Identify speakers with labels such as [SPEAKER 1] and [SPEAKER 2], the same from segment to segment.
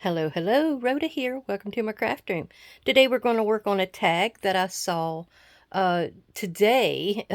[SPEAKER 1] Hello, hello, Rhoda here. Welcome to my craft room. Today we're going to work on a tag that I saw today.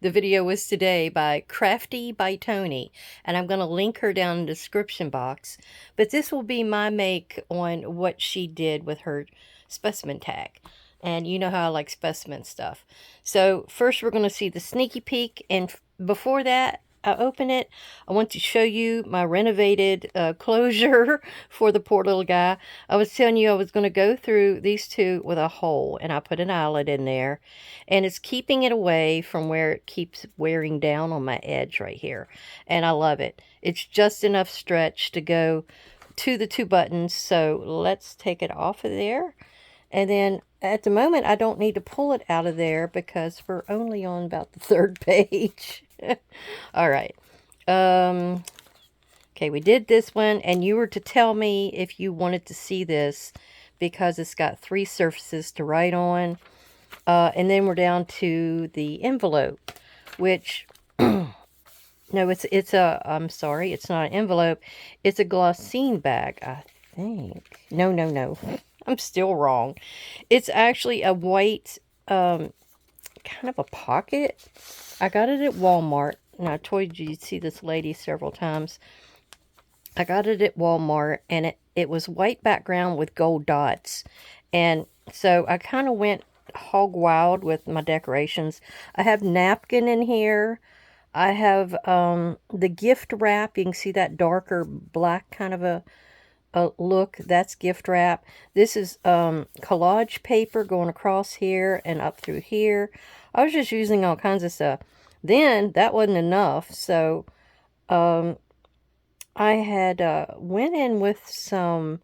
[SPEAKER 1] The video was today by Crafty by Toni, and I'm going to link her down in the description box. But this will be my make on what she did with her specimen tag. And you know how I like specimen stuff. So first we're going to see the sneaky peek, and before that, I open it, I want to show you my renovated closure for the poor little guy. I was telling you I was going to go through these two with a hole, and I put an eyelet in there, and it's keeping it away from where it keeps wearing down on my edge right here, and I love it. It's just enough stretch to go to the two buttons, so let's take it off of there. And then at the moment, I don't need to pull it out of there because we're only on about the third page. All right. Okay, we did this one, and you were to tell me if you wanted to see this because it's got 3 surfaces to write on. And then we're down to the envelope, which, no, I'm sorry, it's not an envelope. It's a glossine bag, I think. No. I'm still wrong. It's actually a white, kind of a pocket. I got it at Walmart, and I told you you'd see this lady several times. I got it at Walmart, and it was white background with gold dots. And so I kind of went hog wild with my decorations. I have napkin in here. I have the gift wrap. You can see that darker black kind of a look. That's gift wrap. This is collage paper going across here and up through here. I was just using all kinds of stuff. Then that wasn't enough, so I had went in with some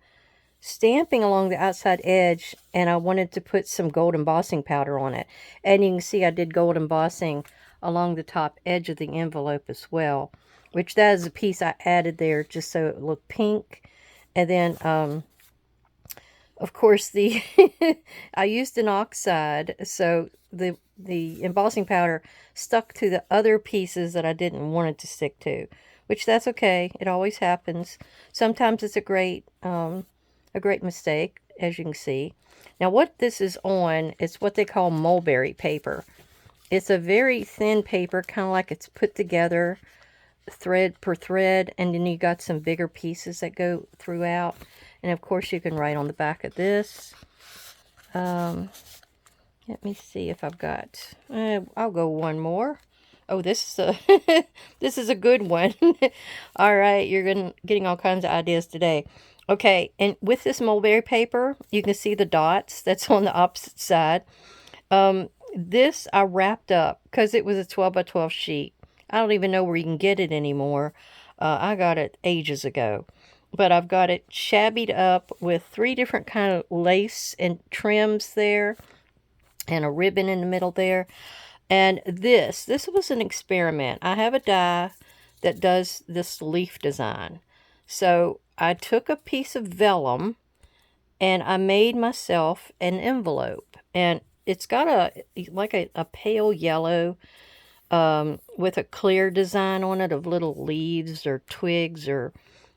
[SPEAKER 1] stamping along the outside edge, and I wanted to put some gold embossing powder on it. And you can see I did gold embossing along the top edge of the envelope as well, which that is a piece I added there just so it looked pink. And then, of course, the I used an oxide, so the embossing powder stuck to the other pieces that I didn't want it to stick to, which that's okay. It always happens. Sometimes it's a great mistake, as you can see. Now, what this is on is what they call mulberry paper. It's a very thin paper, kind of like it's put together thread per thread, and then you got some bigger pieces that go throughout. And of course you can write on the back of this. Let me see if I've got, I'll go one more. Oh, this is a this is a good one. All right, you're getting all kinds of ideas today. Okay, and with this mulberry paper, you can see the dots that's on the opposite side. This I wrapped up because it was a 12 by 12 sheet. I don't even know where you can get it anymore. I got it ages ago. But I've got it shabbied up with 3 different kind of lace and trims there, and a ribbon in the middle there. And this was an experiment. I have a die that does this leaf design. So I took a piece of vellum and I made myself an envelope. And it's got a pale yellow with a clear design on it of little leaves or twigs or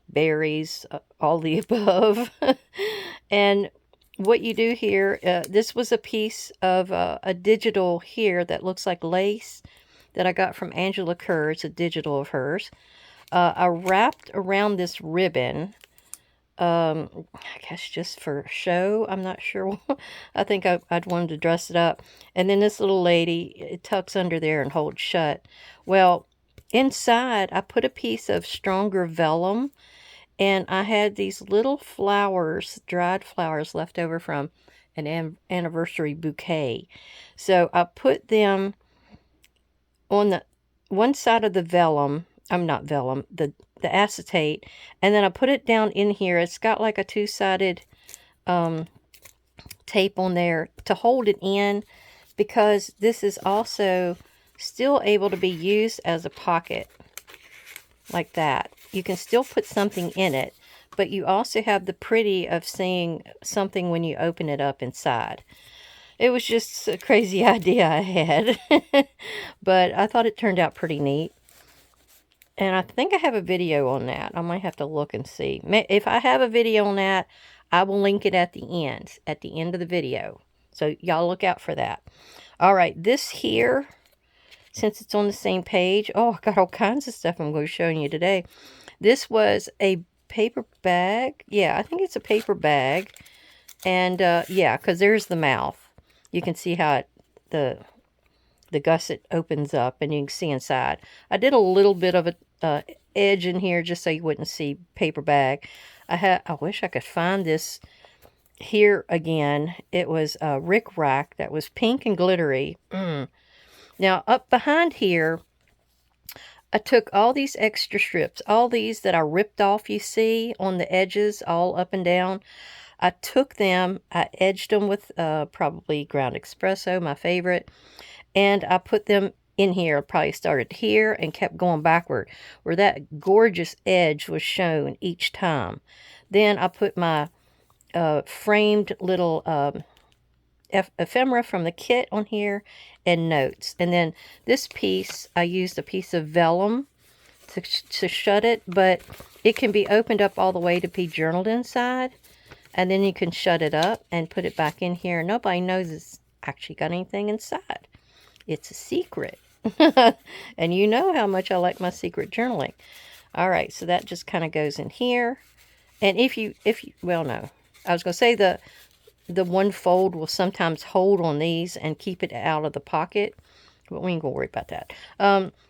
[SPEAKER 1] berries, all the above. And what you do here, this was a piece of a digital here that looks like lace that I got from Angela Kerr. It's a digital of hers. I wrapped around this ribbon, I guess just for show. I'm not sure. I think I'd wanted to dress it up. And then this little lady, it tucks under there and holds shut. Well, inside, I put a piece of stronger vellum, and I had these little flowers, dried flowers left over from an anniversary bouquet. So I put them on the one side of the vellum. I'm not vellum, the acetate, and then I put it down in here. It's got like a 2-sided tape on there to hold it in, because this is also still able to be used as a pocket like that. You can still put something in it, but you also have the pretty of seeing something when you open it up inside. It was just a crazy idea I had, but I thought it turned out pretty neat. And I think I have a video on that. I might have to look and see. If I have a video on that, I will link it at the end of the video. So y'all look out for that. All right, this here, since it's on the same page, oh, I got all kinds of stuff I'm going to show you today. This was a paper bag. Yeah, I think it's a paper bag. And yeah, because there's the mouth. You can see how the gusset opens up and you can see inside. I did a little bit of a edge in here just so you wouldn't see paper bag. I wish I could find this here again. It was a Rick Rack that was pink and glittery. Now up behind here, I took all these extra strips, all these that I ripped off, you see on the edges, all up and down. I took them, I edged them with probably ground espresso, my favorite, and I put them in here. I probably started here and kept going backward, where that gorgeous edge was shown each time. Then I put my framed little ephemera from the kit on here and notes. And then this piece, I used a piece of vellum to shut it, but it can be opened up all the way to be journaled inside. And then you can shut it up and put it back in here. Nobody knows it's actually got anything inside. It's a secret. And you know how much I like my secret journaling. All right, so that just kind of goes in here. And if you, well, no. I was going to say the one fold will sometimes hold on these and keep it out of the pocket. But we ain't going to worry about that.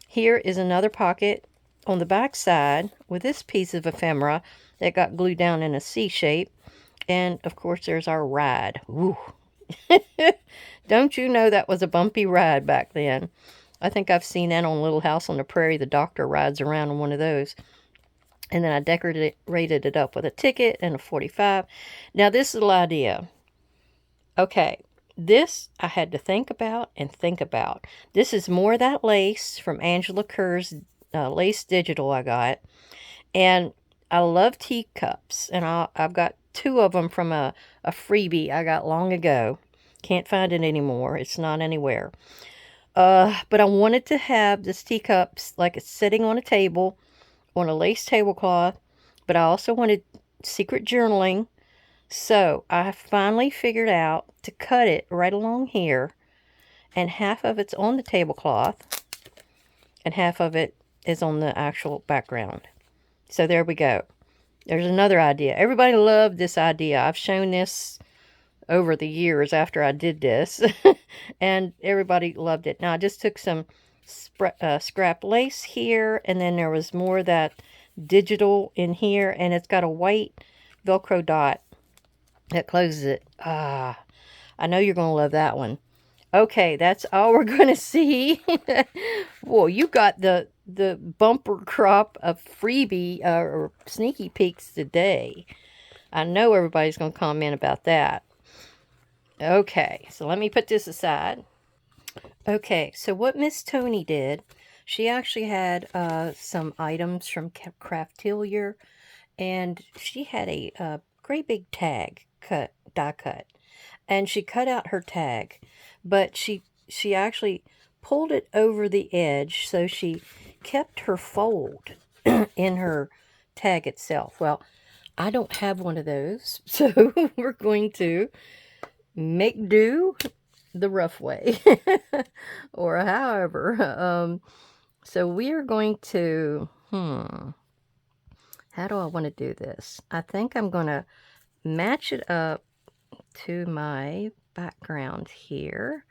[SPEAKER 1] Here is another pocket on the back side with this piece of ephemera that got glued down in a C shape. And, of course, there's our ride. Ooh. Don't you know that was a bumpy ride back then? I think I've seen that on Little House on the Prairie. The doctor rides around on one of those. And then I decorated it up with a ticket and a 45. Now, this little idea. Okay, this I had to think about and think about. This is more of that lace from Angela Kerr's Lace Digital I got. And I love teacups. And I've got 2 of them from a freebie I got long ago. Can't find it anymore. It's not anywhere. But I wanted to have this teacups like it's sitting on a table on a lace tablecloth. But I also wanted secret journaling. So I finally figured out to cut it right along here. And half of it's on the tablecloth. And half of it is on the actual background. So there we go. There's another idea. Everybody loved this idea. I've shown this over the years after I did this. And everybody loved it. Now, I just took some scrap lace here. And then there was more of that digital in here. And it's got a white Velcro dot that closes it. I know you're going to love that one. Okay, that's all we're going to see. Well, you got the bumper crop of freebie or sneaky peeks today. I know everybody's going to comment about that. Okay, so let me put this aside. Okay, so what Miss Toni did, she actually had some items from Craftillier, and she had a great big tag die cut. And she cut out her tag, but she actually pulled it over the edge, so she kept her fold in her tag itself. Well, I don't have one of those, so we're going to make do the rough way, or however. So we are going to, how do I want to do this? I think I'm going to match it up to my background here.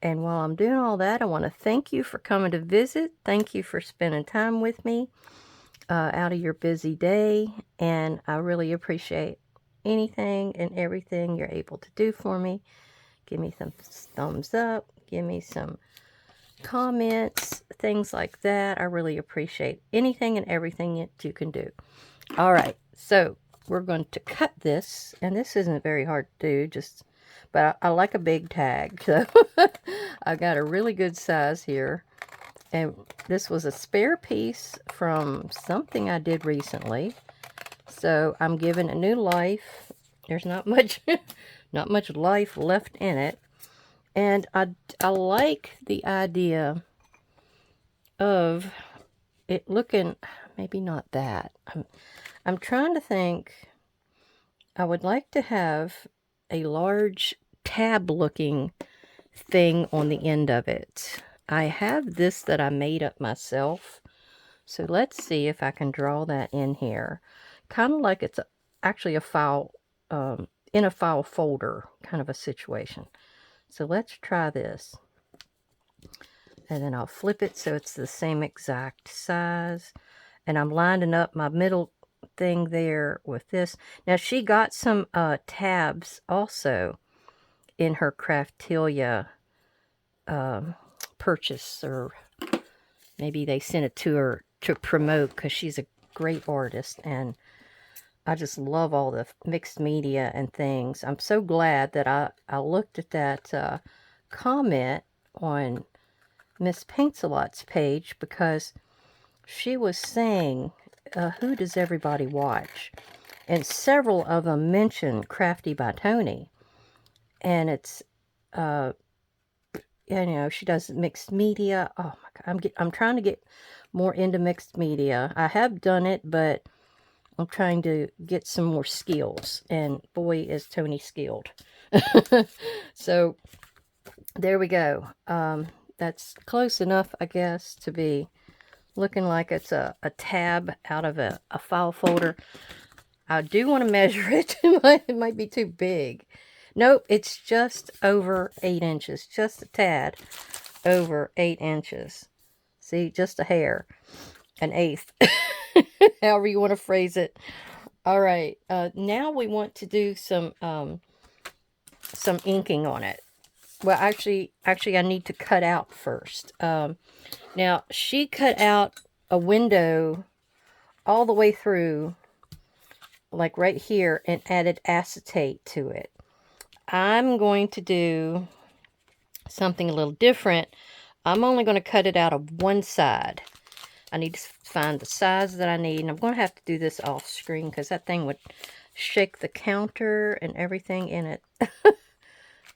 [SPEAKER 1] And while I'm doing all that, I want to thank you for coming to visit. Thank you for spending time with me out of your busy day. And I really appreciate anything and everything you're able to do for me. Give me some thumbs up. Give me some comments, things like that. I really appreciate anything and everything that you can do. All right, so we're going to cut this, and this isn't very hard to do, but I like a big tag, so I got a really good size here. And this was a spare piece from something I did recently, so I'm giving a new life. There's not much not much life left in it, and I like the idea of it looking, maybe not that. I'm trying to think. I would like to have a large tab looking thing on the end of it. I have this that I made up myself. So let's see if I can draw that in here. Kind of like it's actually a file, in a file folder kind of a situation. So let's try this. And then I'll flip it so it's the same exact size. And I'm lining up my middle thing there with this. Now she got some tabs also in her Craftilia purchase, or maybe they sent it to her to promote because she's a great artist, and I just love all the mixed media and things. I'm so glad that I looked at that comment on Miss Paints-A-Lot's page, because she was saying, who does everybody watch? And several of them mentioned Crafty by Toni. And it's, you know, she does mixed media. Oh my God, I'm trying to get more into mixed media. I have done it, but I'm trying to get some more skills. And boy, is Toni skilled. So there we go. That's close enough, I guess, to be looking like it's a tab out of a file folder. I do want to measure it. It might be too big. Nope, it's just over 8 inches. Just a tad over 8 inches. See, just a hair. An eighth. However you want to phrase it. All right. Now we want to do some inking on it. Well, actually, I need to cut out first. Now, she cut out a window all the way through, like right here, and added acetate to it. I'm going to do something a little different. I'm only going to cut it out of one side. I need to find the size that I need, and I'm going to have to do this off screen because that thing would shake the counter and everything in it.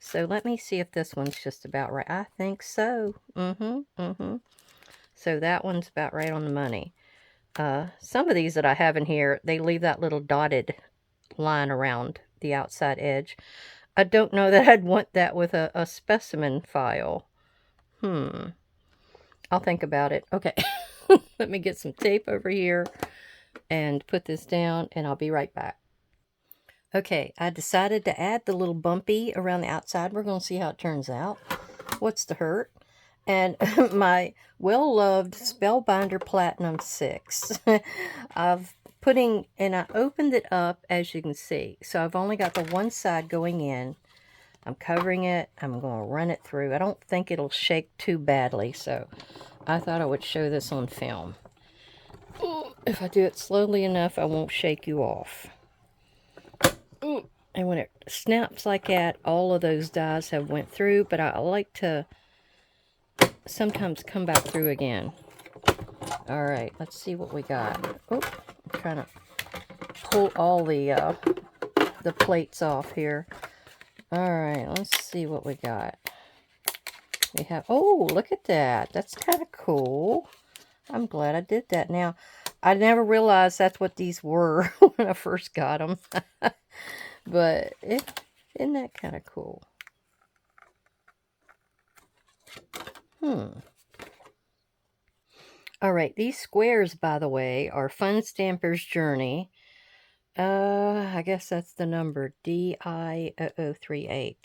[SPEAKER 1] So let me see if this one's just about right. I think so. So that one's about right on the money. Some of these that I have in here, they leave that little dotted line around the outside edge. I don't know that I'd want that with a specimen file. I'll think about it. Okay. Let me get some tape over here and put this down, and I'll be right back. Okay, I decided to add the little bumpy around the outside. We're going to see how it turns out. What's the hurt? And my well-loved Spellbinder Platinum 6. I've putting, and I opened it up, as you can see. So I've only got the one side going in. I'm covering it. I'm going to run it through. I don't think it'll shake too badly, so I thought I would show this on film. If I do it slowly enough, I won't shake you off. And when it snaps like that, all of those dies have went through, but I like to sometimes come back through again. All right, let's see what we got. Oh, I'm trying to pull all the plates off here. All right, let's see what we got. We have, oh, look at that. That's kind of cool. I'm glad I did that. Now, I never realized that's what these were when I first got them. But isn't that kind of cool? All right, these squares, by the way, are Fun Stamper's Journey. I guess that's the number D-I-0038.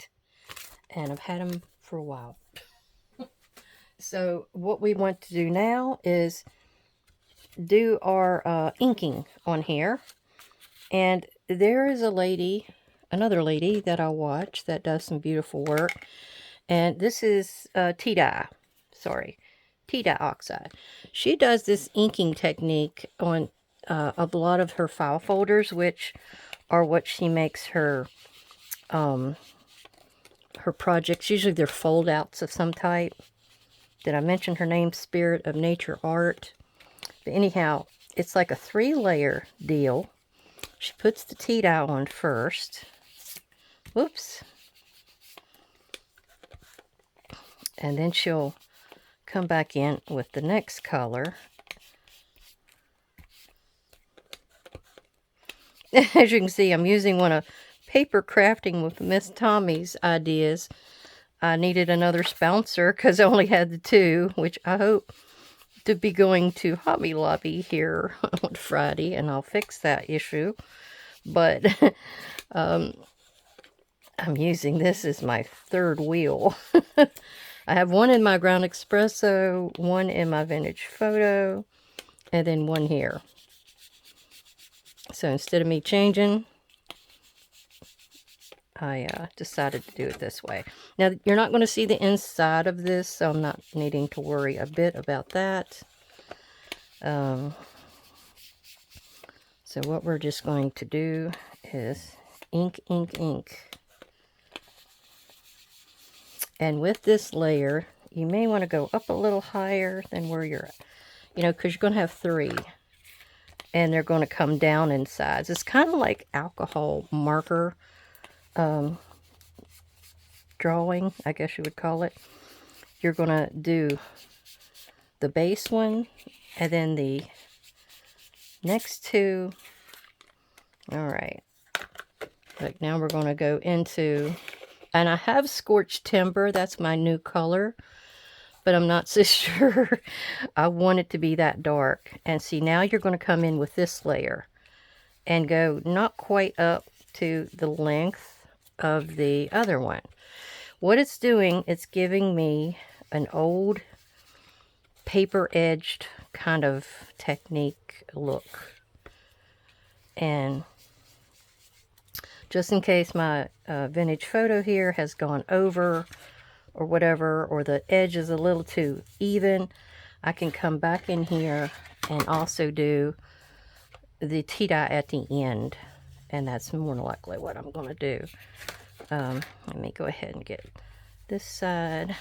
[SPEAKER 1] And I've had them for a while. So what we want to do now is do our inking on here. And there is a lady, another lady that I watch that does some beautiful work. And this is T-dye. Sorry. T-dye oxide. She does this inking technique on a lot of her file folders, which are what she makes her projects. Usually they're fold outs of some type. Did I mention her name? Spirit of Nature Art. But anyhow, it's like a 3-layer deal. She puts the T-dye on first. Whoops. And then she'll come back in with the next color. As you can see, I'm using one of Paper Crafting with Miss Tommy's ideas. I needed another spouncer because I only had the two, which I hope to be going to Hobby Lobby here on Friday, and I'll fix that issue. But I'm using this as my third wheel. I have one in my Ground Espresso, one in my Vintage Photo, and then one here. So instead of me changing, I decided to do it this way. Now, you're not going to see the inside of this, so I'm not needing to worry a bit about that. So what we're just going to do is ink, ink, ink. And with this layer, you may want to go up a little higher than where you're at. You know, because you're going to have 3. And they're going to come down in size. It's kind of like alcohol marker drawing, I guess you would call it. You're going to do the base one, and then the next 2. All right. Like now we're going to go into, and I have Scorched Timber. That's my new color. But I'm not so sure I want it to be that dark. And see, now you're going to come in with this layer and go not quite up to the length of the other one. What it's doing, it's giving me an old paper-edged kind of technique look. And just in case my Vintage Photo here has gone over or whatever, or the edge is a little too even, I can come back in here and also do the tea-dye at the end, and that's more than likely what I'm going to do. Let me go ahead and get this side.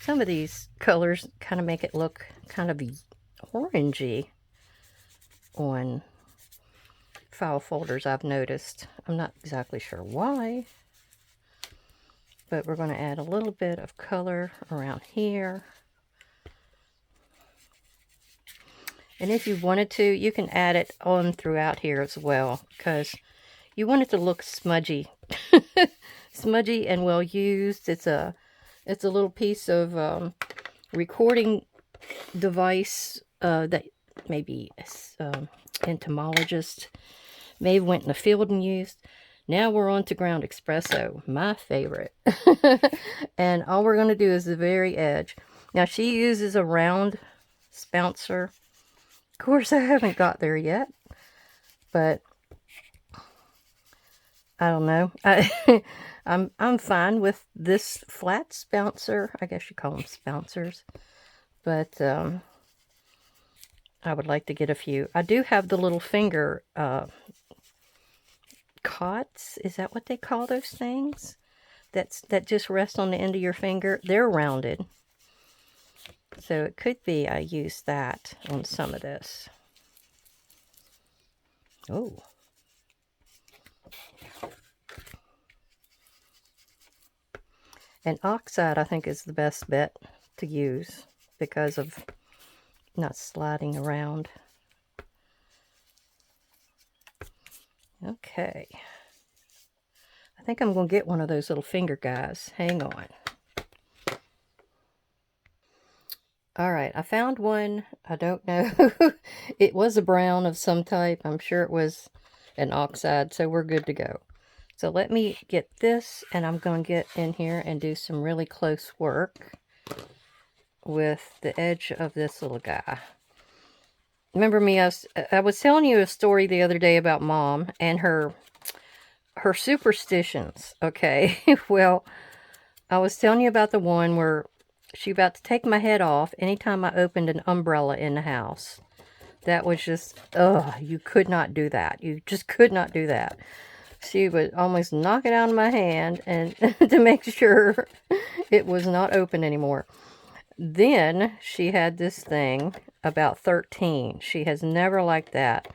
[SPEAKER 1] Some of these colors kind of make it look kind of orangey on file folders, I've noticed. I'm not exactly sure why, but we're going to add a little bit of color around here. And if you wanted to, you can add it on throughout here as well, because you want it to look smudgy. Smudgy and well used. It's a little piece of recording device that maybe entomologist may have went in the field and used. Now we're on to Ground Espresso, my favorite. And all we're going to do is the very edge. Now she uses a round spouncer. Of course, I haven't got there yet, but I don't know. I'm fine with this flat spouncer. I guess you call them spouncers, but I would like to get a few. I do have the little finger cots. Is that what they call those things? That just rest on the end of your finger. They're rounded. So it could be I use that on some of this. Oh. And oxide, I think, is the best bet to use because of not sliding around. Okay. I think I'm going to get one of those little finger guys. Hang on. Alright, I found one. I don't know. It was a brown of some type. I'm sure it was an oxide, so we're good to go. So let me get this, and I'm going to get in here and do some really close work with the edge of this little guy. Remember me, I was telling you a story the other day about Mom and her superstitions, okay? Well, I was telling you about the one where she about to take my head off anytime I opened an umbrella in the house. That was just, ugh, you could not do that. You just could not do that. She would almost knock it out of my hand and to make sure it was not open anymore. Then she had this thing about 13. She has never liked that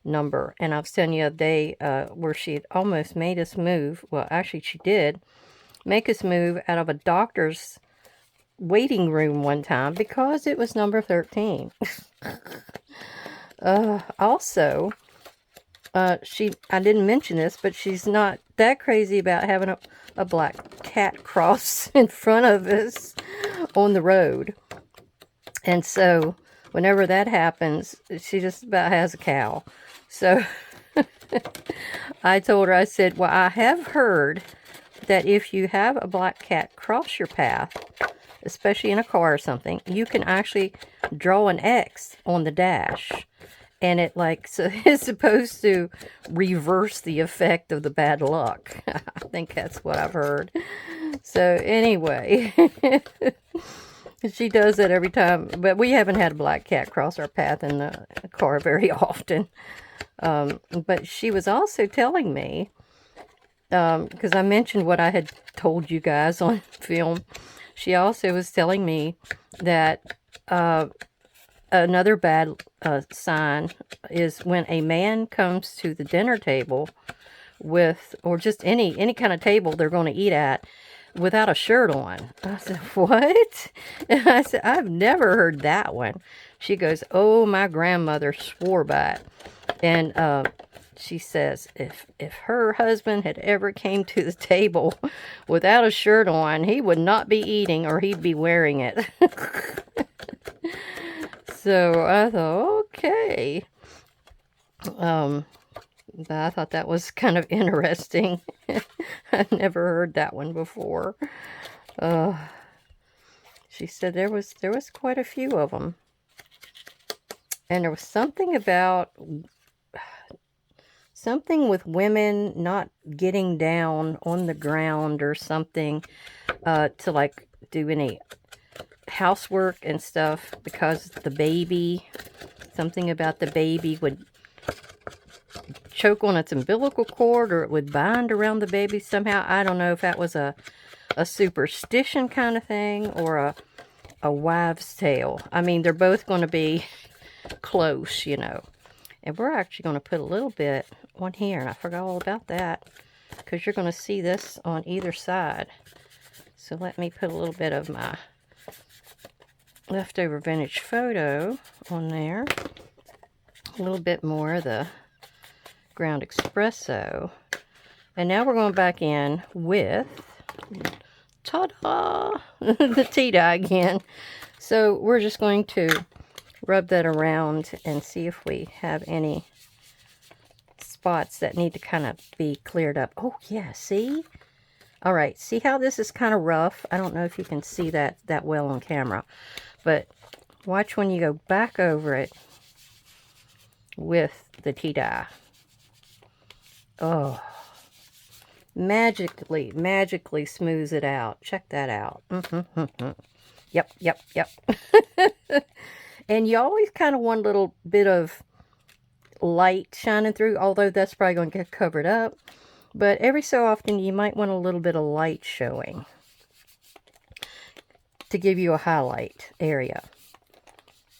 [SPEAKER 1] number. And I was telling you a day where she had almost made us move. Well, actually she did make us move out of a doctor's waiting room one time because it was number 13. Also, I didn't mention this, but she's not that crazy about having a black cat cross in front of us on the road. And so, whenever that happens, she just about has a cow. So, I told her, I said, well, I have heard that if you have a black cat cross your path, especially in a car or something, you can actually draw an X on the dash. And it so it's supposed to reverse the effect of the bad luck. I think that's what I've heard. So anyway, she does that every time. But we haven't had a black cat cross our path in the car very often. But she was also telling me, because I mentioned what I had told you guys on film. She also was telling me that another bad sign is when a man comes to the dinner table with, or just any kind of table they're going to eat at, without a shirt on. I said, what? And I said, I've never heard that one. She goes, oh, my grandmother swore by it. And she says if her husband had ever came to the table without a shirt on, he would not be eating, or he'd be wearing it. So I thought, okay. But I thought that was kind of interesting. I've never heard that one before. She said there was quite a few of them. And there was something about something with women not getting down on the ground or something to do any housework and stuff because the baby, something about the baby would choke on its umbilical cord, or it would bind around the baby somehow. I don't know if that was a superstition kind of thing or a wives' tale. I mean, they're both going to be close, you know. And we're actually going to put a little bit on here, and I forgot all about that because you're going to see this on either side. So let me put a little bit of my leftover vintage photo on there. A little bit more of the ground espresso. And now we're going back in with, ta-da, the tea dye again. So we're just going to rub that around and see if we have any spots that need to kind of be cleared up. Oh, yeah, see? All right, see how this is kind of rough? I don't know if you can see that well on camera. But watch when you go back over it with the tea dye. Oh, magically smooths it out. Check that out. Yep. And you always kind of want a little bit of light shining through, although that's probably going to get covered up. But every so often you might want a little bit of light showing to give you a highlight area.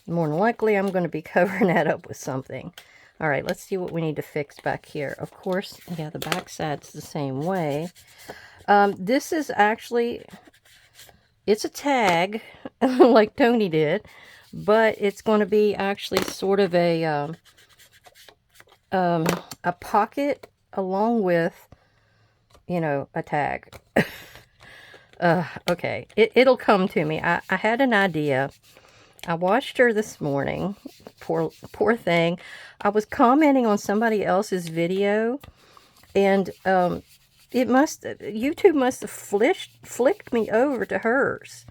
[SPEAKER 1] More than likely, I'm going to be covering that up with something. All right, let's see what we need to fix back here. Of course, yeah, the back side's the same way. This is actually, it's a tag, like Toni did, but it's going to be actually sort of a pocket along with, you know, a tag. Okay, it'll come to me. I had an idea. I watched her this morning. Poor thing. I was commenting on somebody else's video, and YouTube must have flicked me over to hers.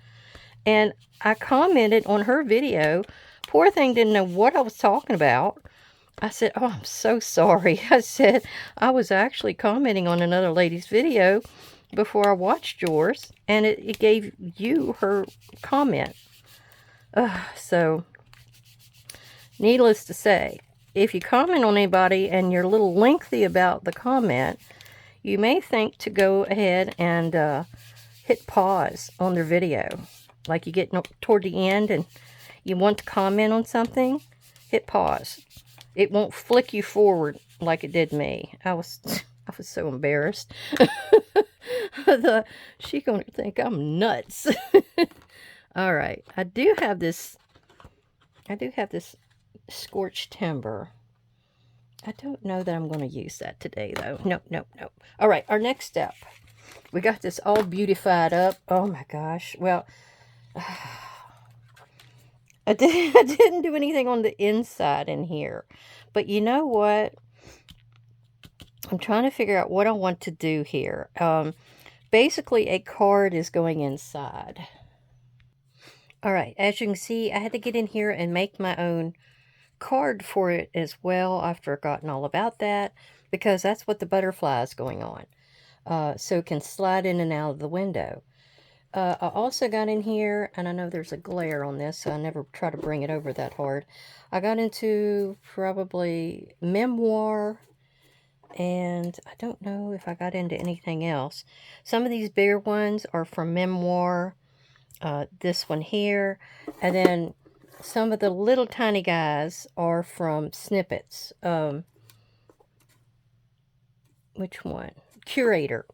[SPEAKER 1] And I commented on her video. Poor thing didn't know what I was talking about. I said, oh, I'm so sorry. I said, I was actually commenting on another lady's video before I watched yours, and it gave you her comment. So, needless to say, if you comment on anybody and you're a little lengthy about the comment, you may think to go ahead and hit pause on their video. Like you get toward the end and you want to comment on something, hit pause. It won't flick you forward like it did me. I was so embarrassed. I thought, she's going to think I'm nuts. All right, I do have this scorched timber. I don't know that I'm going to use that today, though. Nope, nope, nope. All right, our next step. We got this all beautified up. Oh, my gosh. Well, I didn't do anything on the inside in here. But you know what? I'm trying to figure out what I want to do here. Basically, a card is going inside. All right, as you can see, I had to get in here and make my own card for it as well. I've forgotten all about that because that's what the butterfly is going on. So it can slide in and out of the window. I also got in here, and I know there's a glare on this, so I never try to bring it over that hard. I got into probably memoir, and I don't know if I got into anything else. Some of these bigger ones are from memoir. This one here, and then some of the little tiny guys are from snippets. Which one? Curator.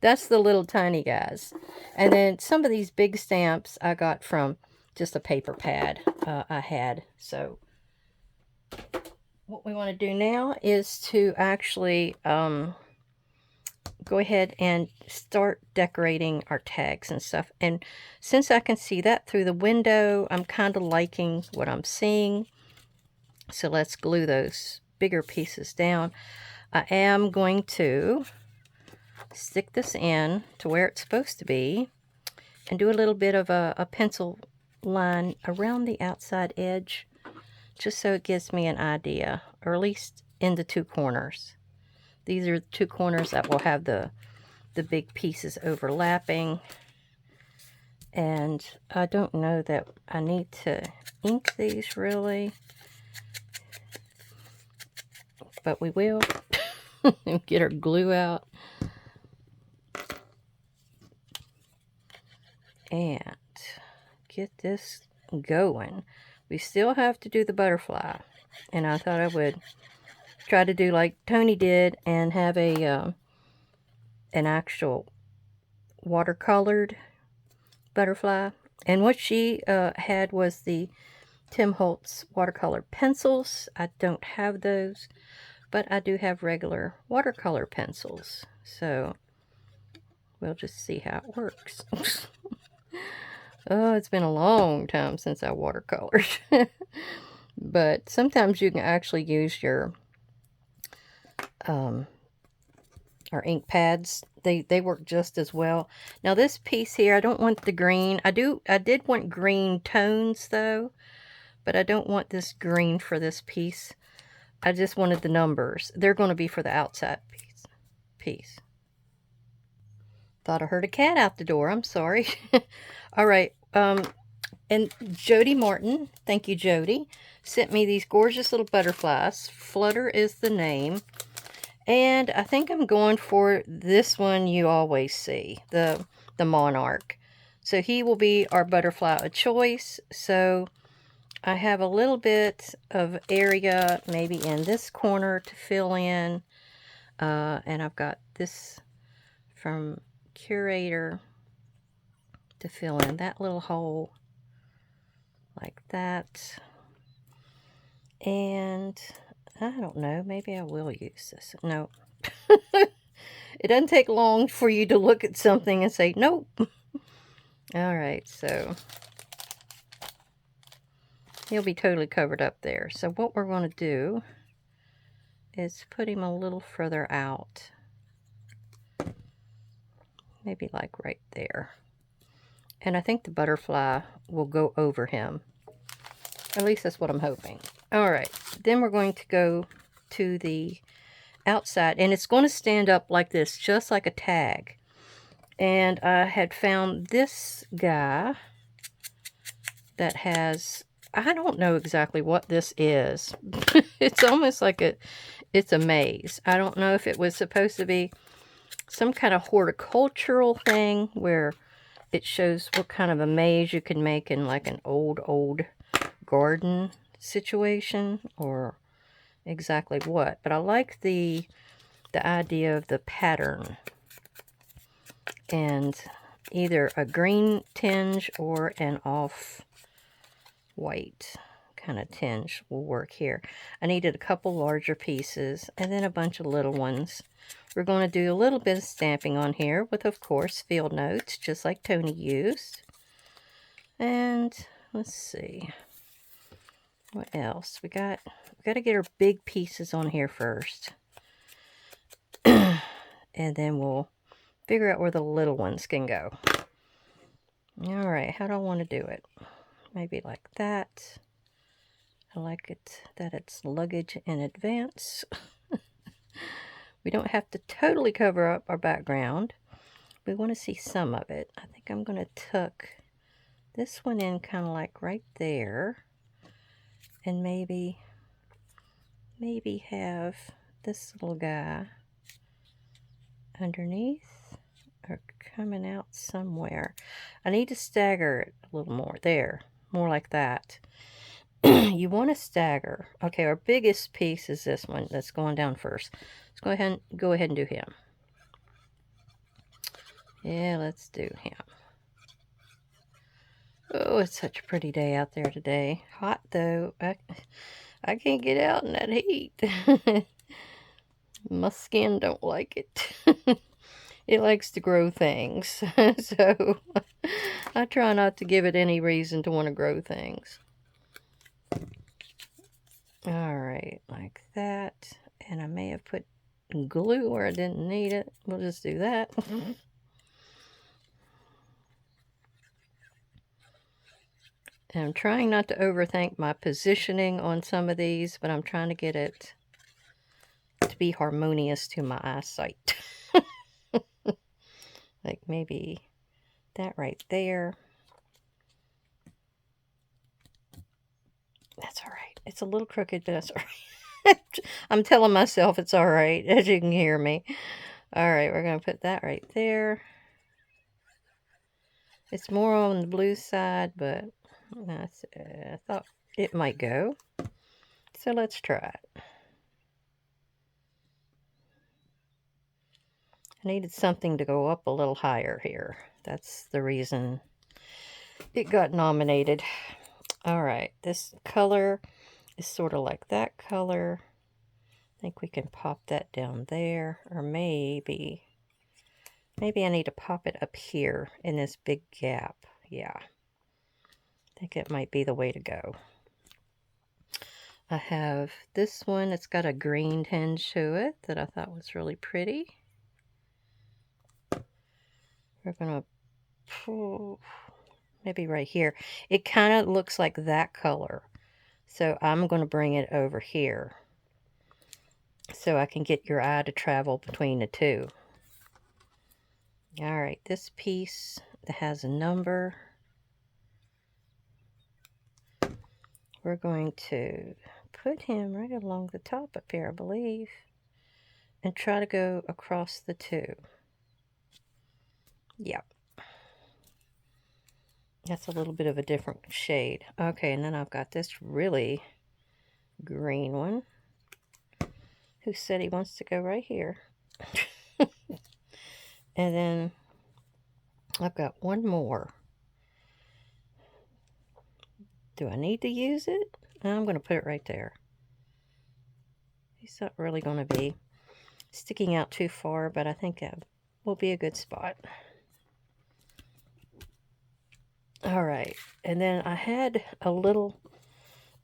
[SPEAKER 1] That's the little tiny guys. And then some of these big stamps I got from just a paper pad I had. So what we want to do now is to actually go ahead and start decorating our tags and stuff. And since I can see that through the window, I'm kind of liking what I'm seeing. So let's glue those bigger pieces down. I am going to stick this in to where it's supposed to be and do a little bit of a pencil line around the outside edge, just so it gives me an idea, or at least in the two corners. These are the two corners that will have the big pieces overlapping. And I don't know that I need to ink these really, but we will. Get our glue out. And get this going. We still have to do the butterfly. And I thought I would try to do like Toni did and have a an actual watercolored butterfly. And what she had was the Tim Holtz watercolor pencils. I don't have those, but I do have regular watercolor pencils. So we'll just see how it works. Oh, it's been a long time since I watercolored. But sometimes you can actually use your our ink pads. They work just as well. Now this piece here, I don't want the green. I did want green tones though, but I don't want this green for this piece. I just wanted the numbers. They're going to be for the outside piece. Thought I heard a cat out the door. I'm sorry. All right. And Jody Martin, thank you, Jody, sent me these gorgeous little butterflies. Flutter is the name. And I think I'm going for this one you always see, the monarch. So he will be our butterfly of choice. So I have a little bit of area maybe in this corner to fill in. And I've got this from Curator to fill in that little hole like that. And I don't know, maybe I will use this. No. It doesn't take long for you to look at something and say, nope. All right, so he'll be totally covered up there. So what we're going to do is put him a little further out. Maybe like right there. And I think the butterfly will go over him. At least that's what I'm hoping. All right, then we're going to go to the outside, and it's going to stand up like this, just like a tag. And I had found this guy that has, I don't know exactly what this is. It's almost like it's a maze. I don't know if it was supposed to be some kind of horticultural thing where it shows what kind of a maze you can make in like an old garden situation, or exactly what. But I like the idea of the pattern. And either a green tinge or an off-white kind of tinge will work here. I needed a couple larger pieces and then a bunch of little ones. We're going to do a little bit of stamping on here with, of course, field notes, just like Toni used. And let's see. What else? We got to get our big pieces on here first. And then we'll figure out where the little ones can go. Alright, how do I want to do it? Maybe like that. I like it that it's luggage in advance. We don't have to totally cover up our background. We want to see some of it. I think I'm going to tuck this one in kind of like right there. And maybe have this little guy underneath or coming out somewhere. I need to stagger it a little more. There, more like that. You want to stagger. Okay, our biggest piece is this one that's going down first. Let's go ahead and do him. Yeah, let's do him. Oh, it's such a pretty day out there today. Hot though. I can't get out in that heat. My skin don't like it. It likes to grow things. So I try not to give it any reason to want to grow things. Alright, like that. And I may have put glue where I didn't need it. We'll just do that. And I'm trying not to overthink my positioning on some of these, but I'm trying to get it to be harmonious to my eyesight. Like maybe that right there. That's all right. It's a little crooked, but that's all right. I'm telling myself it's all right, as you can hear me. All right, we're going to put that right there. It's more on the blue side, but I thought it might go. So let's try it. I needed something to go up a little higher here. That's the reason it got nominated. All right, this color is sort of like that color. I think we can pop that down there, or maybe I need to pop it up here in this big gap. Yeah, I think it might be the way to go. I have this one. It's got a green tinge to it that I thought was really pretty. We're going to pull maybe right here. It kind of looks like that color. So I'm going to bring it over here so I can get your eye to travel between the two. All right, this piece that has a number, we're going to put him right along the top up here, I believe, and try to go across the two. Yep. That's a little bit of a different shade. Okay, and then I've got this really green one who said he wants to go right here. And then I've got one more. Do I need to use it? I'm going to put it right there. He's not really going to be sticking out too far, but I think that will be a good spot. All right, and then I had a little,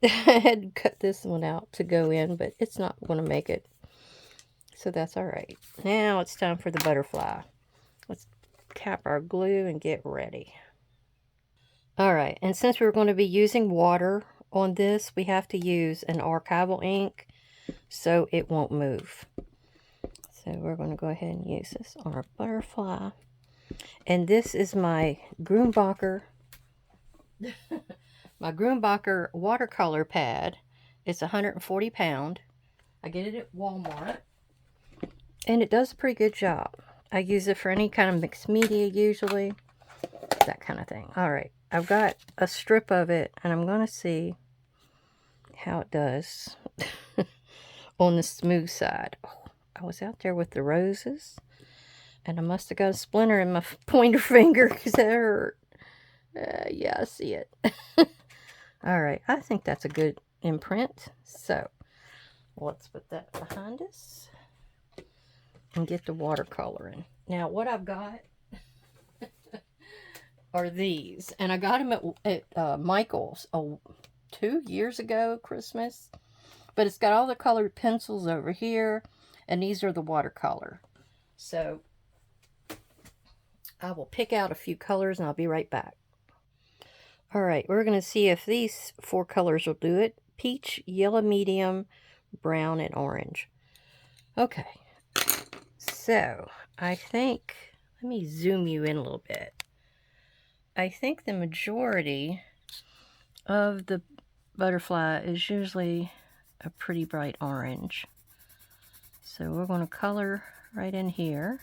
[SPEAKER 1] I had cut this one out to go in, but it's not going to make it, so that's all right. Now it's time for the butterfly. Let's cap our glue and get ready. All right, and since we're going to be using water on this, we have to use an archival ink so it won't move. So we're going to go ahead and use this on our butterfly. And this is my Grumbacher my Grumbacher watercolor pad. It's 140 pound. I get it at Walmart. And it does a pretty good job. I use it for any kind of mixed media usually. That kind of thing. Alright, I've got a strip of it and I'm going to see how it does on the smooth side. Oh, I was out there with the roses And I must have got a splinter in my pointer finger because that hurt. Yeah, I see it. All right, I think that's a good imprint. So let's put that behind us and get the watercolor in. Now, what I've got are these, and I got them at Michael's 2 years ago, Christmas. But it's got all the colored pencils over here, and these are the watercolor. So I will pick out a few colors, and I'll be right back. All right, we're going to see if these 4 colors will do it. Peach, yellow medium, brown, and orange. Okay, so I think, let me zoom you in a little bit. I think the majority of the butterfly is usually a pretty bright orange. So we're going to color right in here.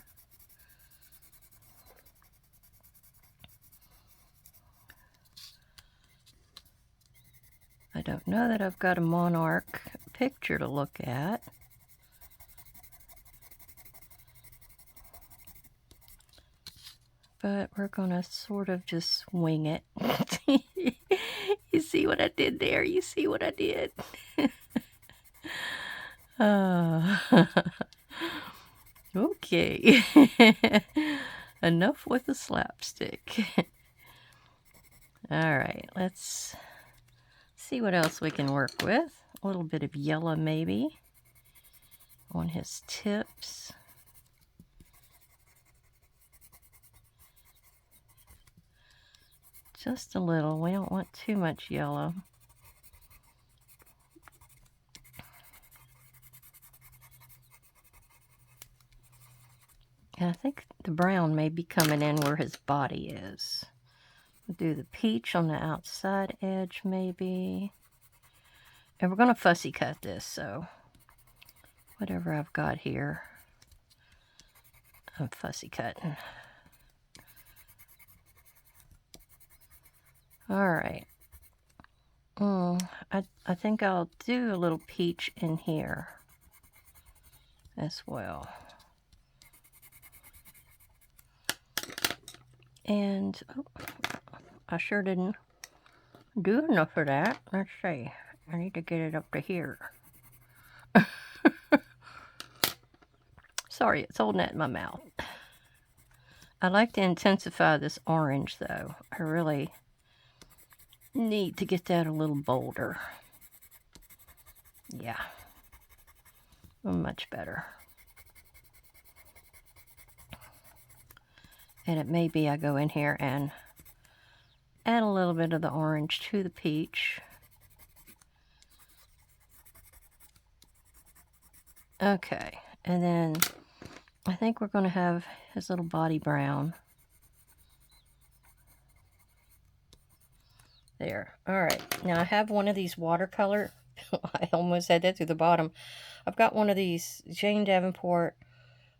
[SPEAKER 1] I don't know that I've got a monarch picture to look at. But we're going to sort of just wing it. You see what I did there? You see what I did? Okay. Enough with the slapstick. All right, let's see what else we can work with. A little bit of yellow maybe on his tips. Just a little. We don't want too much yellow. And I think the brown may be coming in where his body is. We'll do the peach on the outside edge maybe. And we're going to fussy cut this, so whatever I've got here, I'm fussy cutting. All right. I think I'll do a little peach in here as well. And I sure didn't do enough of that. Let's see. I need to get it up to here. Sorry, it's holding that in my mouth. I like to intensify this orange, though. I really need to get that a little bolder. Yeah. Much better. And it may be I go in here and add a little bit of the orange to the peach. Okay, and then I think we're going to have his little body brown. There. All right. Now I have one of these watercolor. I almost had that through the bottom. I've got one of these Jane Davenport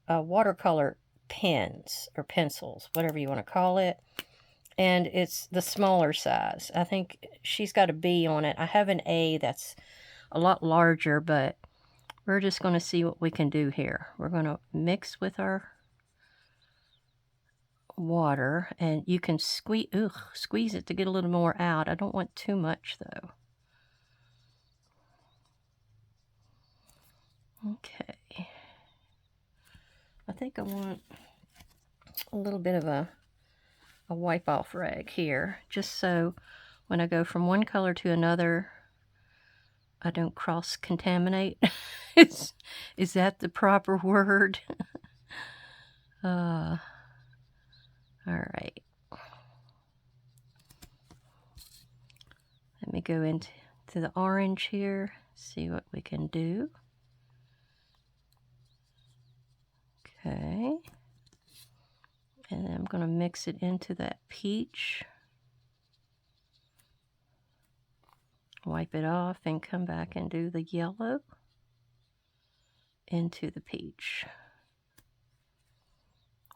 [SPEAKER 1] watercolor pens or pencils, whatever you want to call it. And it's the smaller size. I think she's got a B on it. I have an A that's a lot larger, but we're just going to see what we can do here. We're going to mix with our water, and you can squeeze it to get a little more out. I don't want too much, though. Okay. I think I want a little bit of a wipe off rag here, just so when I go from one color to another, I don't cross contaminate. Is that the proper word? All right. Let me go into the orange here, see what we can do. Okay. And then I'm going to mix it into that peach. Wipe it off and come back and do the yellow into the peach.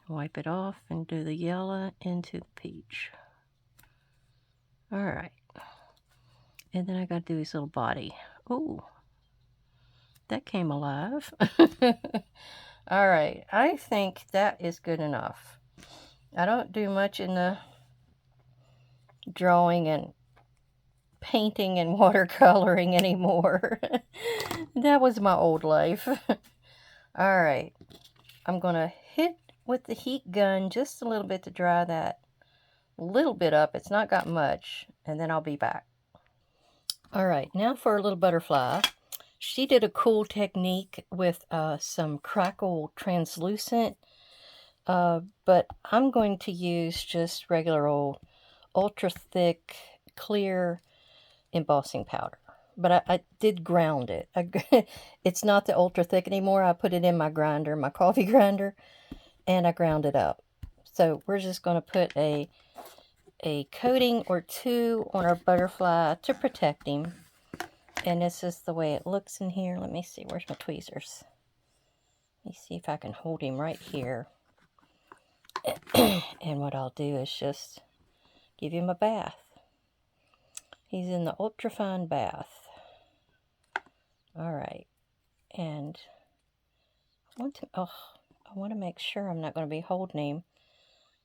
[SPEAKER 1] Wipe it off and do the yellow into the peach. All right. And then I got to do his little body. Oh, that came alive. All right, I think that is good enough. I don't do much in the drawing and painting and watercoloring anymore. That was my old life. All right, I'm going to hit with the heat gun just a little bit to dry that little bit up. It's not got much, and then I'll be back. All right, now for a little butterfly. She did a cool technique with some crackle translucent, but I'm going to use just regular old ultra thick clear embossing powder. But I did ground it. It's not the ultra thick anymore. I put it in my grinder, my coffee grinder, and I ground it up. So we're just going to put a coating or two on our butterfly to protect him. And this is the way it looks in here. Let me see. Where's my tweezers? Let me see if I can hold him right here. And what I'll do is just give him a bath. He's in the ultrafine bath. All right. And I want to make sure I'm not going to be holding him.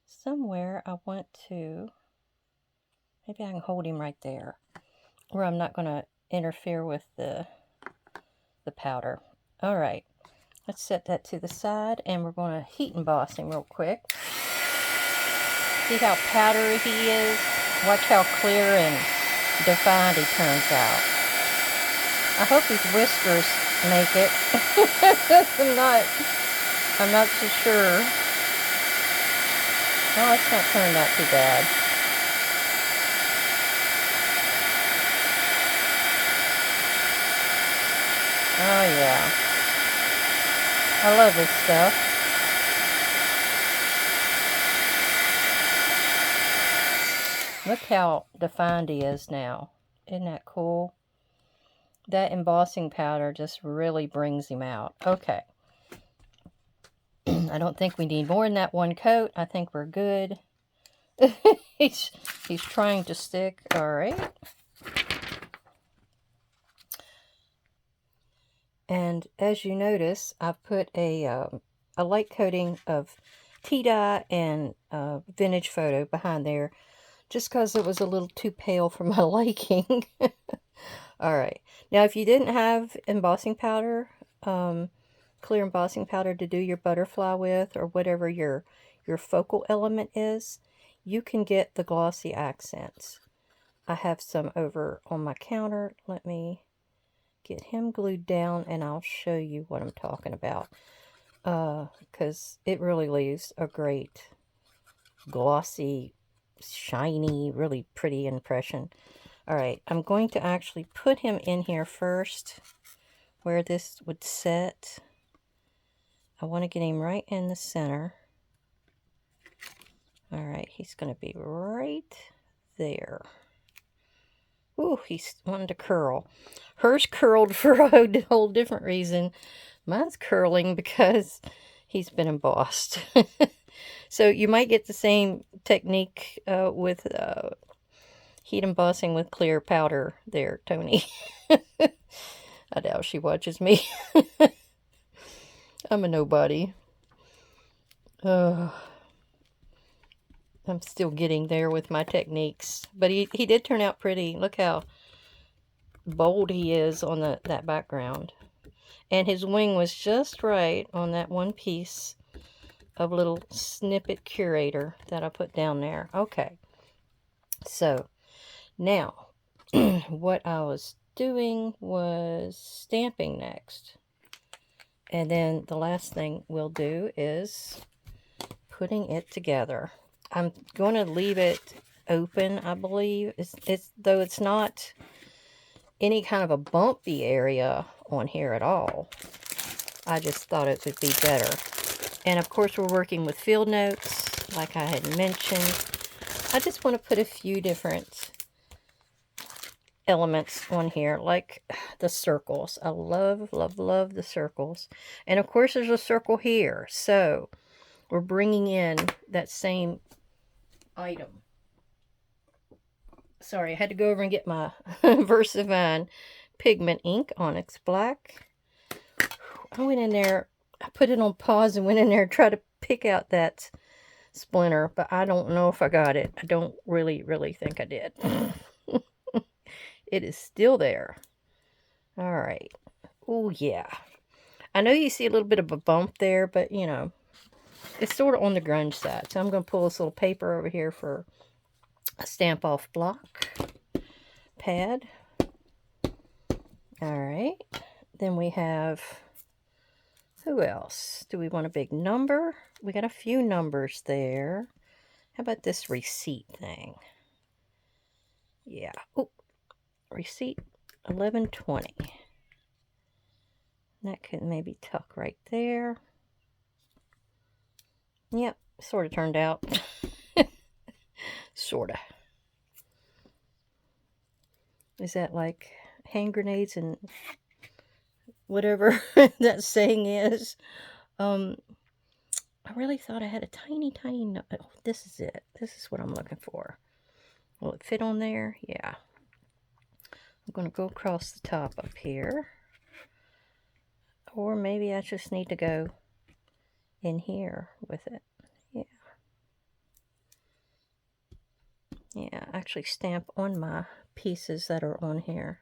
[SPEAKER 1] Somewhere I want to, maybe I can hold him right there, where I'm not going to interfere with the powder. All right. Let's set that to the side, and we're going to heat emboss him real quick. See how powdery he is? Watch how clear and defined he turns out. I hope his whiskers make it. I'm not so sure. Oh, it's not turned out too bad. Oh yeah. I love this stuff. Look how defined he is now. Isn't that cool? That embossing powder just really brings him out. Okay. I don't think we need more than that one coat. I think we're good. He's trying to stick. All right. And as you notice, I've put a light coating of tea dye and vintage photo behind there, just because it was a little too pale for my liking. All right. Now, if you didn't have embossing powder, clear embossing powder to do your butterfly with, or whatever your focal element is, you can get the glossy accents. I have some over on my counter. Let me get him glued down, and I'll show you what I'm talking about. Because it really leaves a great glossy, shiny, really pretty impression. All right, I'm going to actually put him in here first, where this would set. I want to get him right in the center. All right, he's going to be right there. Ooh, he's wanting to curl. Hers curled for a whole different reason. Mine's curling because he's been embossed. So you might get the same technique with heat embossing with clear powder there, Toni. I doubt she watches me. I'm a nobody. I'm still getting there with my techniques. But he did turn out pretty. Look how bold he is on that background. And his wing was just right on that one piece of little snippet curator that I put down there. Okay. So, now, what I was doing was stamping next. And then the last thing we'll do is putting it together. I'm going to leave it open, I believe. Though it's not any kind of a bumpy area on here at all. I just thought it would be better. And of course we're working with field notes, like I had mentioned. I just want to put a few different elements on here, like the circles. I love, love, love the circles. And of course there's a circle here. So we're bringing in that same item. Sorry, I had to go over and get my VersaFine pigment ink, Onyx Black. I went in there I put it on pause and went in there and tried to pick out that splinter, but I don't know if I got it. I don't really think I did. It is still there. All right. Oh, yeah. I know you see a little bit of a bump there, but, you know, it's sort of on the grunge side. So I'm going to pull this little paper over here for a stamp off block pad. All right. Then we have, who else? Do we want a big number? We got a few numbers there. How about this receipt thing? Yeah. Oh, receipt 1120. That could maybe tuck right there. Yep, sort of turned out. Sort of. Is that like hand grenades and whatever that saying is? I really thought I had a tiny note. Oh, this is it. This is what I'm looking for. Will it fit on there? Yeah. I'm going to go across the top up here. Or maybe I just need to go in here with it. Yeah. Yeah, actually stamp on my pieces that are on here.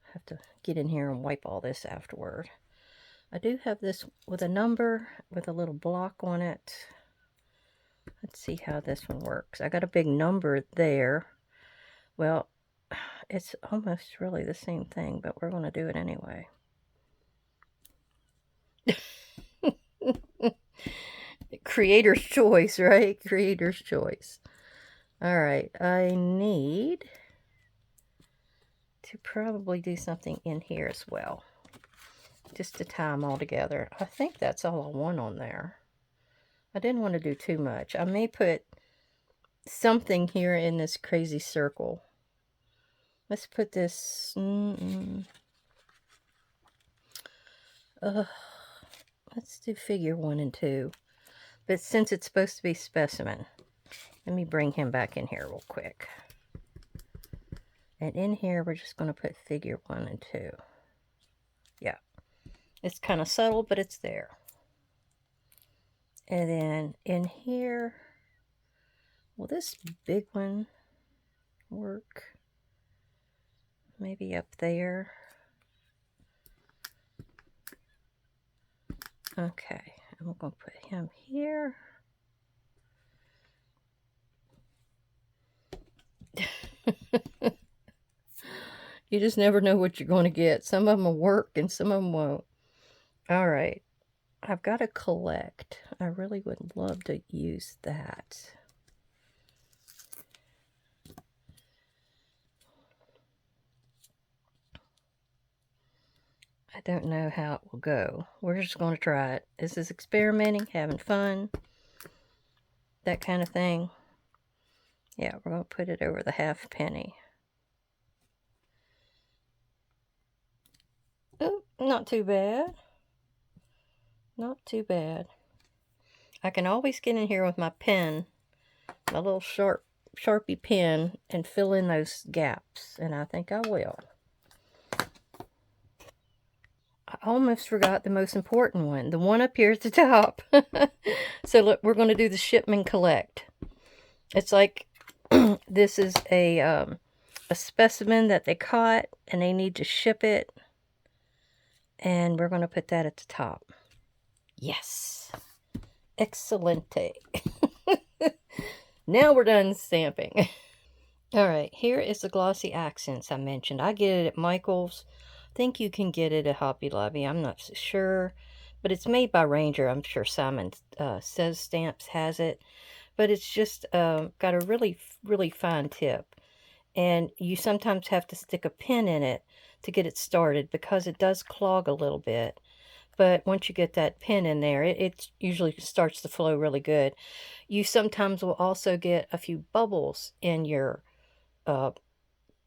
[SPEAKER 1] I have to get in here and wipe all this afterward. I do have this with a number with a little block on it. Let's see how this one works. I got a big number there. Well, it's almost really the same thing, but we're going to do it anyway. Creator's choice, right? Creator's choice. All right, I need to probably do something in here as well, just to tie them all together. I think that's all I want on there. I didn't want to do too much. I may put something here in this crazy circle. Let's put this. Let's do figure 1 and 2. But since it's supposed to be specimen, let me bring him back in here real quick. And in here, we're just going to put figure 1 and 2. Yeah. It's kind of subtle, but it's there. And then in here, will this big one work? Maybe up there. Okay, I'm going to put him here. You just never know what you're going to get. Some of them will work and some of them won't. All right. I've got to collect. I really would love to use that. I don't know how it will go. We're just going to try it. This is experimenting, having fun, that kind of thing. Yeah, we're going to put it over the half penny. Oh, not too bad. Not too bad. I can always get in here with my pen, my little Sharpie pen, and fill in those gaps, and I think I will. I almost forgot the most important one, the one up here at the top. So look, we're going to do the shipment collect. It's like this is a specimen that they caught, and they need to ship it, and we're going to put that at the top. Yes. Excelente. Now we're done stamping. All right, here is the glossy accents I mentioned. I get it at Michael's. I think you can get it at Hobby Lobby. I'm not so sure. But it's made by Ranger. I'm sure Simon Says Stamps has it. But it's just got a really fine tip. And you sometimes have to stick a pin in it to get it started because it does clog a little bit. But once you get that pin in there, it usually starts to flow really good. You sometimes will also get a few bubbles in your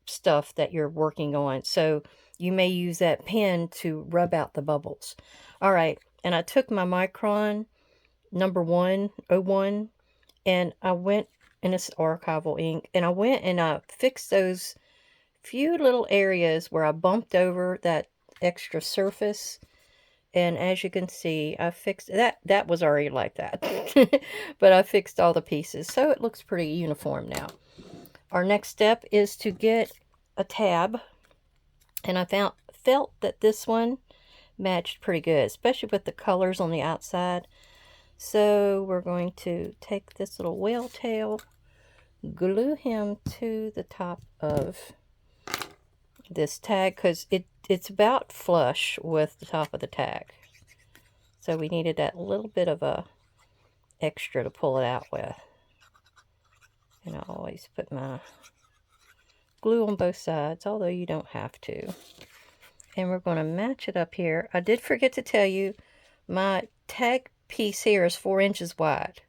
[SPEAKER 1] stuff that you're working on. So you may use that pen to rub out the bubbles. All right. And I took my Micron number 101 and I went, and it's archival ink, and I went and I fixed those few little areas where I bumped over that extra surface. And as you can see, I fixed that. That was already like that. But I fixed all the pieces, so it looks pretty uniform now. Our next step is to get a tab. And I felt that this one matched pretty good, especially with the colors on the outside. So we're going to take this little whale tail, glue him to the top of this tag, because it's about flush with the top of the tag. So we needed that little bit of a extra to pull it out with. And I always put my glue on both sides, although you don't have to. And we're going to match it up here. I did forget to tell you, my tag piece here is 4 inches wide.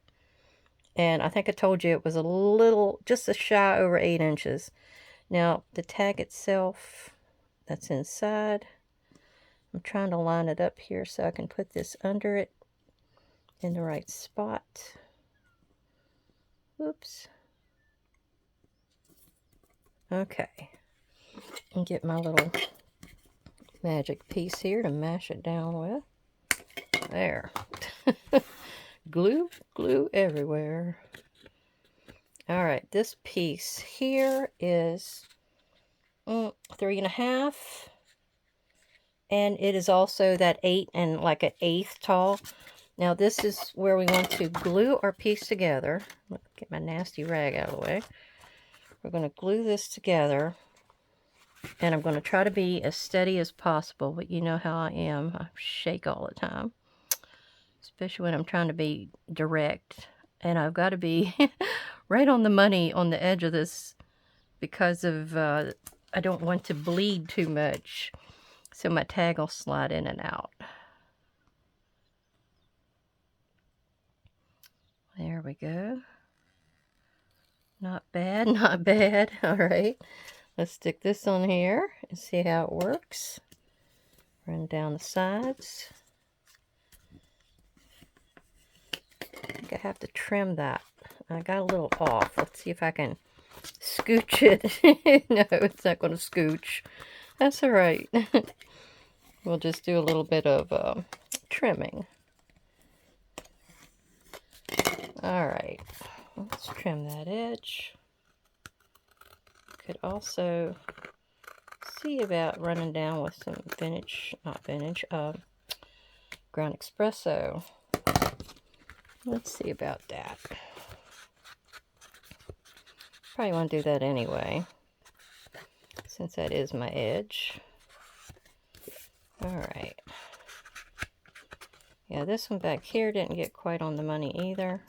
[SPEAKER 1] And I think I told you it was a little, just a shy over 8 inches. Now, the tag itself, that's inside. I'm trying to line it up here so I can put this under it in the right spot. Oops. Okay. And get my little magic piece here to mash it down with. There. Glue everywhere. Alright, this piece here is 3.5. And it is also that 8 and like an 1/8 tall. Now this is where we want to glue our piece together. Let me get my nasty rag out of the way. We're going to glue this together. And I'm going to try to be as steady as possible, but you know how I am. I shake all the time. Especially when I'm trying to be direct. And I've got to be right on the money on the edge of this because of I don't want to bleed too much. So my tag will slide in and out. There we go. Not bad, not bad. All right. Let's stick this on here and see how it works. Run down the sides. I think I have to trim that. I got a little off. Let's see if I can scooch it. No, it's not going to scooch. That's all right. We'll just do a little bit of trimming. All right. Let's trim that edge. Could also see about running down with some ground espresso. Let's see about that. Probably want to do that anyway, since that is my edge. Alright. Yeah, this one back here didn't get quite on the money either.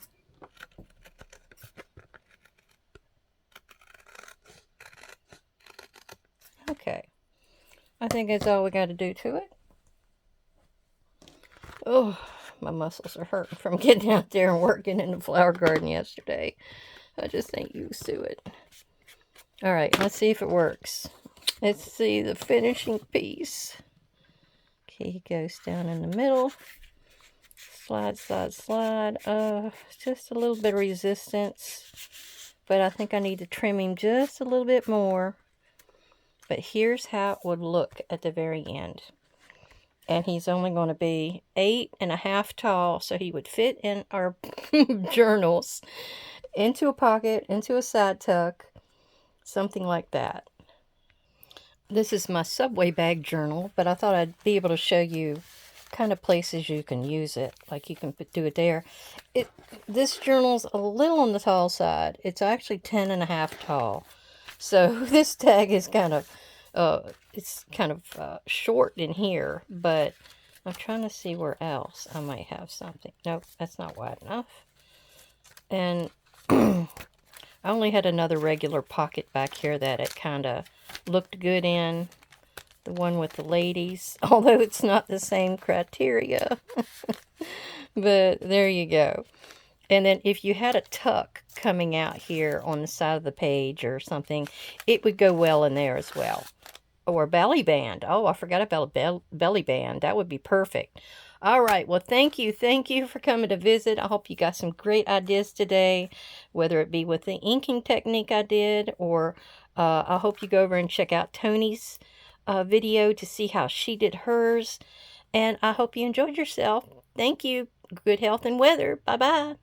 [SPEAKER 1] Okay. I think that's all we got to do to it. Oh, my muscles are hurting from getting out there and working in the flower garden yesterday. I just ain't used to it. Alright, let's see if it works. Let's see the finishing piece. Okay, he goes down in the middle. Slide, slide, slide. Just a little bit of resistance. But I think I need to trim him just a little bit more. But here's how it would look at the very end. And he's only going to be 8.5 tall, so he would fit in our journals, into a pocket, into a side tuck, something like that. This is my Subway bag journal, but I thought I'd be able to show you kind of places you can use it, like you can do it there. This journal's a little on the tall side. It's actually 10.5 tall. So this tag is kind of short in here, but I'm trying to see where else I might have something. Nope, that's not wide enough. And I only had another regular pocket back here that it kind of looked good in. The one with the ladies, although it's not the same criteria. But there you go. And then if you had a tuck coming out here on the side of the page or something, it would go well in there as well. Or a belly band. Oh, I forgot about a belly band. That would be perfect. All right. Well, thank you. Thank you for coming to visit. I hope you got some great ideas today, whether it be with the inking technique I did, or I hope you go over and check out Toni's video to see how she did hers. And I hope you enjoyed yourself. Thank you. Good health and weather. Bye-bye.